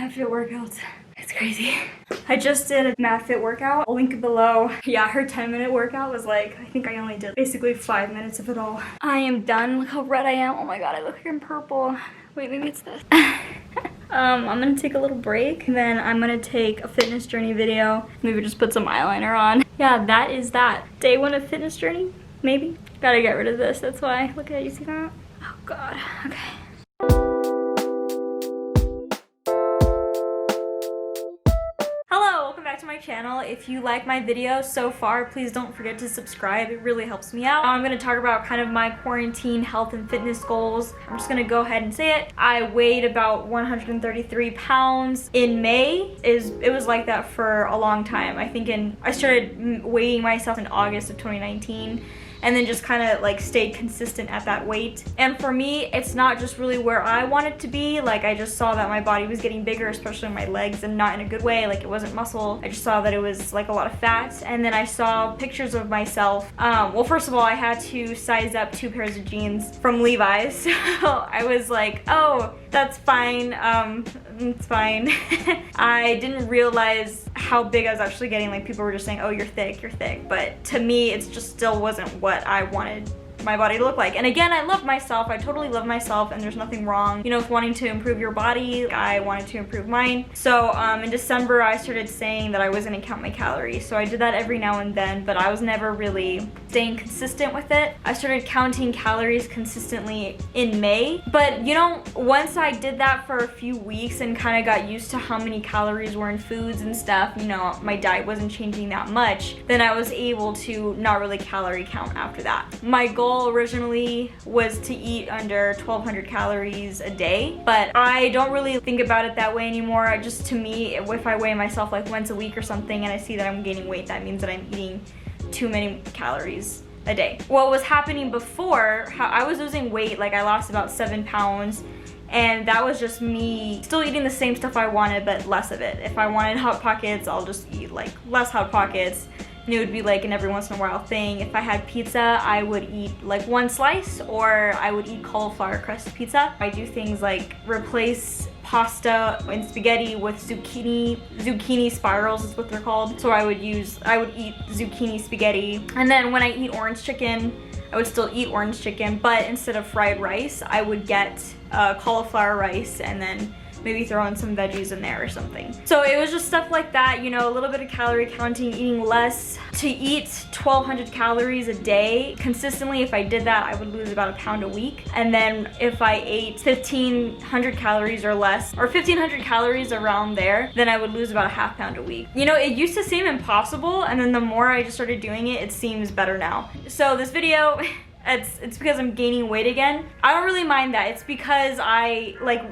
MadFit workouts. It's crazy. I just did a MadFit workout. I'll link it below. Yeah, her 10-minute workout was like, I think I only did basically 5 minutes of it all. I am done. Look how red I am. Oh my god, I look like I'm purple. Wait, maybe it's this. I'm gonna take a little break, and then I'm gonna take a fitness journey video. Maybe just put some eyeliner on. Yeah, that is that. Day 1 of fitness journey, maybe. Gotta get rid of this, that's why. Look at, you see that? Oh god, okay. To my channel. If you like my videos so far, please don't forget to subscribe. It really helps me out. Now I'm going to talk about kind of my quarantine health and fitness goals. I'm just going to go ahead and say it. I weighed about 133 pounds in May. It was like that for a long time. I started weighing myself in August of 2019. And then just kind of like stayed consistent at that weight. And for me, it's not just really where I want it to be. Like, I just saw that my body was getting bigger, especially my legs, and not in a good way. Like, it wasn't muscle. I just saw that it was like a lot of fat. And then I saw pictures of myself. Well, first of all, I had to size up 2 pairs of jeans from Levi's. So I was like, oh, that's fine. It's fine. I didn't realize how big I was actually getting. Like, people were just saying, oh, you're thick, you're thick. But to me, it just still wasn't what I wanted my body to look like. And again, I love myself. I totally love myself, and there's nothing wrong, you know, with wanting to improve your body. I wanted to improve mine. So in December, I started saying that I was gonna count my calories. So I did that every now and then, but I was never really staying consistent with it. I started counting calories consistently in May. But you know, once I did that for a few weeks and kind of got used to how many calories were in foods and stuff, you know, my diet wasn't changing that much, then I was able to not really calorie count after that. My goal originally was to eat under 1,200 calories a day, but I don't really think about it that way anymore. Just, to me, if I weigh myself like once a week or something and I see that I'm gaining weight, that means that I'm eating too many calories a day. What was happening before, how I was losing weight, like I lost about 7 pounds, and that was just me still eating the same stuff I wanted, but less of it. If I wanted Hot Pockets, I'll just eat like less Hot Pockets. And it would be like an every once in a while thing. If I had pizza, I would eat like 1 slice, or I would eat cauliflower crust pizza. I do things like replace pasta and spaghetti with zucchini spirals is what they're called. So I would eat zucchini spaghetti. And then when I eat orange chicken, I would still eat orange chicken, but instead of fried rice, I would get cauliflower rice and then maybe throw in some veggies in there or something. So it was just stuff like that, you know, a little bit of calorie counting, eating less. To eat 1,200 calories a day consistently, if I did that, I would lose about 1 pound a week. And then if I ate 1,500 calories or less, or 1,500 calories around there, then I would lose about 1/2 pound a week. You know, it used to seem impossible, and then the more I just started doing it, it seems better now. So this video, it's because I'm gaining weight again. I don't really mind that. It's because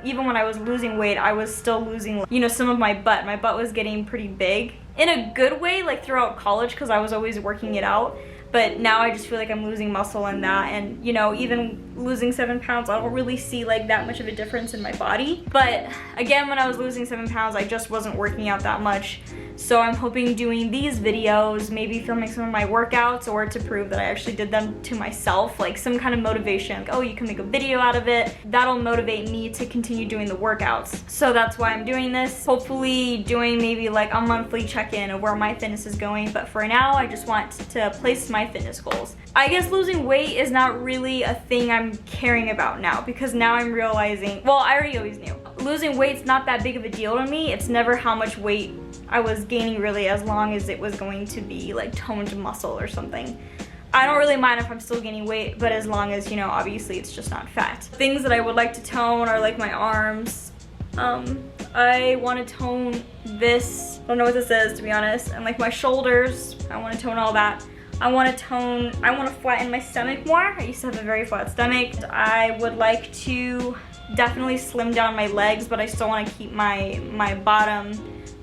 even when I was losing weight, I was still losing, you know, some of my butt. My butt was getting pretty big. In a good way, like throughout college, because I was always working it out. But now I just feel like I'm losing muscle in that, and you know, even losing 7 pounds, I don't really see like that much of a difference in my body. But again, when I was losing 7 pounds, I just wasn't working out that much. So I'm hoping doing these videos, maybe filming some of my workouts, or to prove that I actually did them to myself, like some kind of motivation, like, oh, you can make a video out of it. That'll motivate me to continue doing the workouts. So that's why I'm doing this. Hopefully doing maybe like a monthly check-in of where my fitness is going. But for now, I just want to place my fitness goals. I guess losing weight is not really a thing I'm caring about now, because now I'm realizing, well, I already always knew. Losing weight's not that big of a deal to me. It's never how much weight I was gaining, really, as long as it was going to be like toned muscle or something. I don't really mind if I'm still gaining weight, but as long as, you know, obviously it's just not fat. Things that I would like to tone are like my arms. I want to tone this, I don't know what this is, to be honest, and like my shoulders. I want to tone all that. I want to flatten my stomach more. I used to have a very flat stomach. I would like to definitely slim down my legs, but I still want to keep my bottom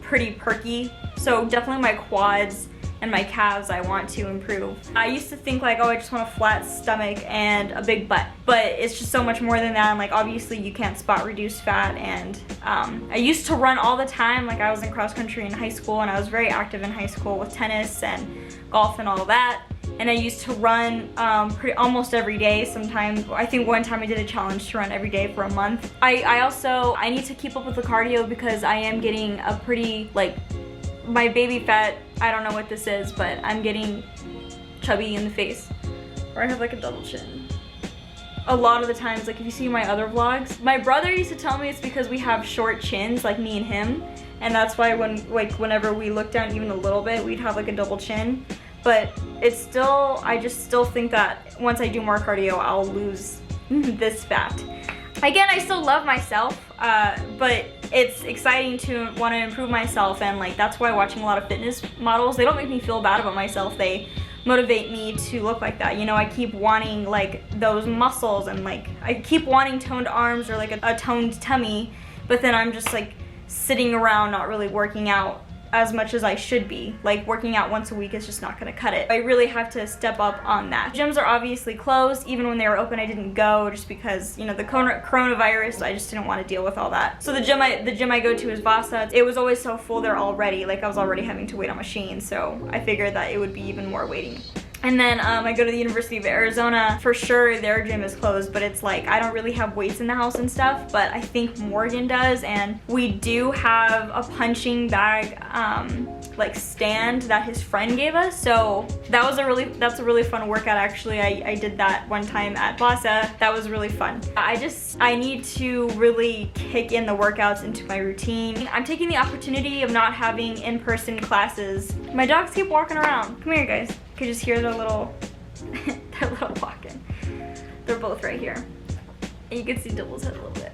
pretty perky. So definitely my quads and my calves I want to improve. I used to think like, oh, I just want a flat stomach and a big butt, but it's just so much more than that. And like, obviously you can't spot reduce fat. And I used to run all the time. Like, I was in cross country in high school, and I was very active in high school with tennis and golf and all that. and I used to run almost every day. Sometimes, I think one time I did a challenge to run every day for a month. I need to keep up with the cardio because I am getting a pretty, like, my baby fat, I don't know what this is, but I'm getting chubby in the face. Or I have like a double chin. A lot of the times, like if you see my other vlogs, my brother used to tell me it's because we have short chins, like me and him, and that's why whenever we look down even a little bit, we'd have like a double chin. But it's still, I just still think that once I do more cardio, I'll lose this fat. Again, I still love myself, but it's exciting to want to improve myself, and like that's why watching a lot of fitness models, they don't make me feel bad about myself. They motivate me to look like that. You know, I keep wanting like those muscles, and like I keep wanting toned arms or like a toned tummy, but then I'm just like sitting around not really working out as much as I should be. Like working out once a week is just not gonna cut it. I really have to step up on that. Gyms are obviously closed. Even when they were open, I didn't go just because, you know, the coronavirus, I just didn't want to deal with all that. So the gym I go to is Vasa. It was always so full there already. Like I was already having to wait on machines, so I figured that it would be even more waiting. And then I go to the University of Arizona. For sure, their gym is closed, but it's like I don't really have weights in the house and stuff, but I think Morgan does, and we do have a punching bag like stand that his friend gave us. So that's a really fun workout actually. I did that one time at Vasa. That was really fun. I need to really kick in the workouts into my routine. I'm taking the opportunity of not having in-person classes. My dogs keep walking around. Come here, guys. You can just hear their little walking. They're both right here. And you can see Double's head a little bit.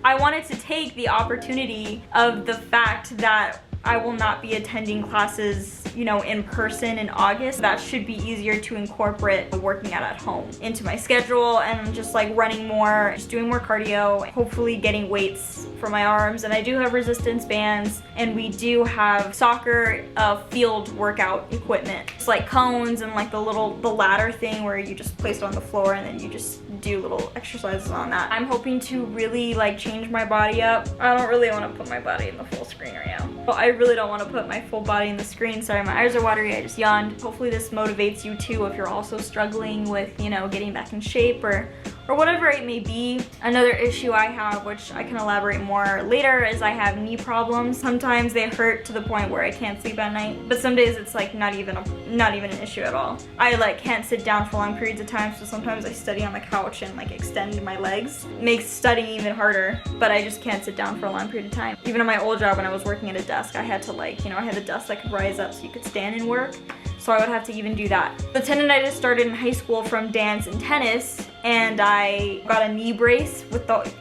I wanted to take the opportunity of the fact that I will not be attending classes, you know, in person in August. That should be easier to incorporate working out at home into my schedule, and just like running more, just doing more cardio, hopefully getting weights for my arms. And I do have resistance bands, and we do have soccer field workout equipment. It's like cones and like the ladder thing where you just place it on the floor and then you just do little exercises on that. I'm hoping to really like change my body up. I don't really want to put my body in the full screen right now. Well, I really don't want to put my full body in the screen. Sorry, my eyes are watery. I just yawned. Hopefully this motivates you too if you're also struggling with, you know, getting back in shape or whatever it may be. Another issue I have, which I can elaborate more later, is I have knee problems. Sometimes they hurt to the point where I can't sleep at night, but some days it's like not even an issue at all. I like can't sit down for long periods of time, so sometimes I study on the couch and like extend my legs. It makes studying even harder, but I just can't sit down for a long period of time. Even in my old job when I was working at a desk, I had to like, you know, I had the desk that could rise up so you could stand and work. So I would have to even do that. The tendonitis started in high school from dance and tennis, and I got a knee brace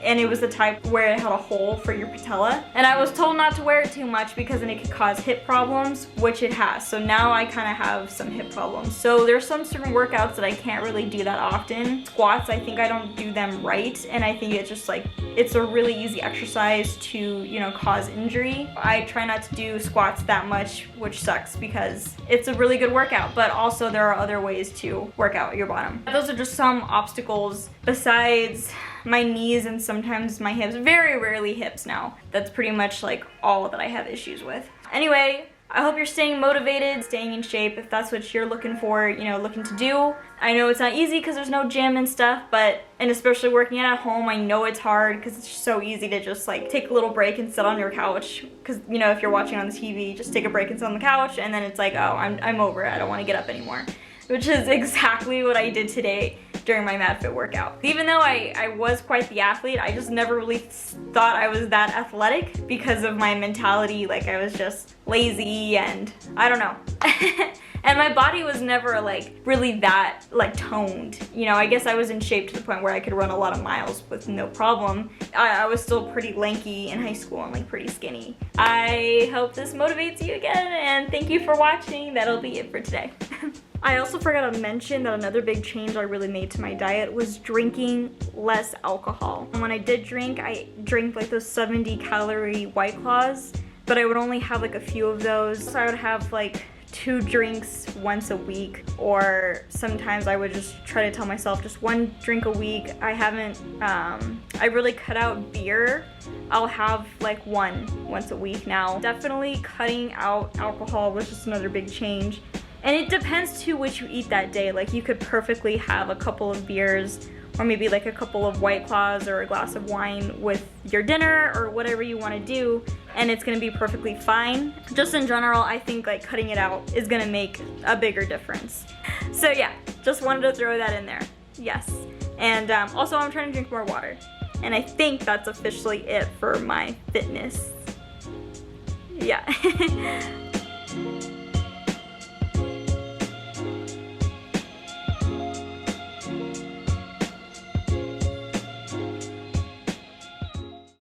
and it was the type where it had a hole for your patella. And I was told not to wear it too much because then it could cause hip problems, which it has. So now I kind of have some hip problems. So there's some certain workouts that I can't really do that often. Squats, I think I don't do them right, and I think it's just like, it's a really easy exercise to, you know, cause injury. I try not to do squats that much, which sucks because it's a really good workout, but also there are other ways to work out your bottom. Those are just some obstacles besides my knees and sometimes my hips. Very rarely hips now. That's pretty much like all that I have issues with. Anyway, I hope you're staying motivated, staying in shape if that's what you're looking for, you know, looking to do. I know it's not easy because there's no gym and stuff, and especially working out at home, I know it's hard because it's so easy to just like take a little break and sit on your couch. Because, you know, if you're watching on the TV, just take a break and sit on the couch, and then it's like, oh, I'm over it. I don't want to get up anymore. Which is exactly what I did today during my MadFit workout. Even though I was quite the athlete, I just never really thought I was that athletic because of my mentality. Like I was just lazy and I don't know. And my body was never like really that like toned. You know, I guess I was in shape to the point where I could run a lot of miles with no problem. I was still pretty lanky in high school and like pretty skinny. I hope this motivates you again, and thank you for watching. That'll be it for today. I also forgot to mention that another big change I really made to my diet was drinking less alcohol. And when I did drink, I drank like those 70-calorie White Claws, but I would only have like a few of those. So I would have like 2 drinks once a week, or sometimes I would just try to tell myself just 1 drink a week. I really cut out beer. I'll have like once a week now. Definitely cutting out alcohol was just another big change. And it depends too what you eat that day. Like you could perfectly have a couple of beers or maybe like a couple of White Claws or a glass of wine with your dinner or whatever you want to do, and it's gonna be perfectly fine. Just in general, I think like cutting it out is gonna make a bigger difference. So yeah, just wanted to throw that in there. Yes. And also I'm trying to drink more water. And I think that's officially it for my fitness. Yeah.